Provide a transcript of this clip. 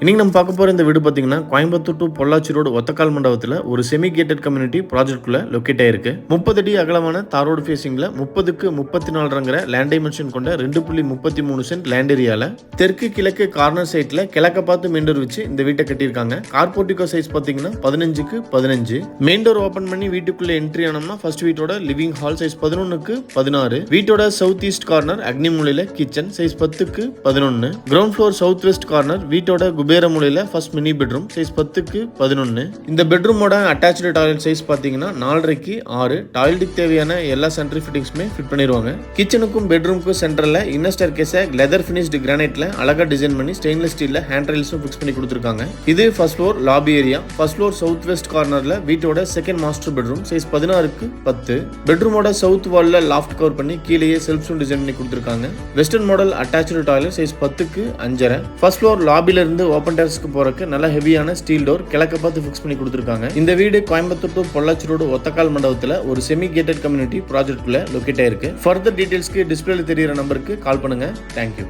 இன்னைக்கு நம்ம பார்க்க போற இந்த வீடு பாத்தீங்கன்னா கோயம்புத்தூர் டு பொள்ளாச்சி ரோடு ஒத்தக்கால் மண்டபத்தில் ஒரு செமி கேட்டட் கம்யூனிட்டி ப்ராஜெக்ட்குள்ள லொக்கேட் ஆயிருக்கு. 30 அடி அகலமான தார் ரோடு ஃபேசிங்ல 30க்கு 34 லேண்ட் டைமென்ஷன் கொண்ட 2.33 சென்ட் லேண்ட் ஏரியால தெற்கு கிழக்கு கார்னர் சைட்ல கிழக்க பார்த்து மெயின் டோர் வச்சு இந்த வீட்டை கட்டியிருக்காங்க. கார் போர்ட்டிகோ சைஸ் பாத்தீங்கன்னா 15க்கு 15. மெயின் டோர் ஓபன் பண்ணி வீட்டுக்குள்ள என்ட்ரி ஆனோம்னா ஃபர்ஸ்ட் வீட்டோட லிவிங் ஹால் சைஸ் 11க்கு 16. வீட்டோட சவுத் ஈஸ்ட் கார்னர் அக்னி மூலையில கிச்சன் சைஸ் 10க்கு 11. Ground floor south west corner வீட்டோட குபேர மூலையில ஃபர்ஸ்ட் மினி பெட்ரூம் சைஸ் 10க்கு 11. இந்த பெட்ரூமோட அட்டாச்டு டாய்லெட் சைஸ் பாத்தீங்கன்னா 4.5க்கு 6. டாய்லெட்டுக்கு தேவையான எல்லா சென்ட்ரி ஃபிட்டிங்ஸுமே ஃபிட் பண்ணிடுவாங்க. கிச்சனுக்கும் பெட்ரூமுக்கும் சென்டர்ல இன்னர் ஸ்டேர்கேஸை லெதர் ஃபினிஷ்டு கிரானைட்ல அழகா டிசைன் பண்ணி ஸ்டெயின்லெஸ் ஸ்டீல்ல ஹேண்ட் ரெயில்ஸும் ஃபிக்ஸ் பண்ணி கொடுத்துருக்காங்க. இது first floor lobby area. First floor south west கார்னர்ல வீட்டோட செகண்ட் மாஸ்டர் பெட்ரூம் சைஸ் 16க்கு 10. பெட்ரூமோட சவுத் வால்ல லாஃப்ட் கவர் பண்ணி கீழேயே செல்ஃப்ஸும் டிசைன் பண்ணி கொடுத்துருக்காங்க. Western model attached toilet size 10க்கு 5.5. ஃபர்ஸ்ட் ஃப்ளோர் லாபில இருந்து ஓபன் டெரஸ்க்கு போறதுக்கு நல்ல ஹெவியான ஸ்டீல் டோர் கிழக்க பார்த்து ஃபிக்ஸ் பண்ணி கொடுத்துருக்காங்க. இந்த வீடு கோயம்புத்தூர் டு பொள்ளாச்சி ரோடு ஒத்தக்கால் மண்டபத்தில் ஒரு செமி கேட்டட் கம்யூனிட்டி ப்ராஜெக்ட்குள்ள லொக்கேட் ஆயிருக்கு. ஃபர்தர் டீடைல்ஸ்க்கு டிஸ்பிளேல தெரியிற நம்பருக்கு கால் பண்ணுங்க. தேங்க்யூ.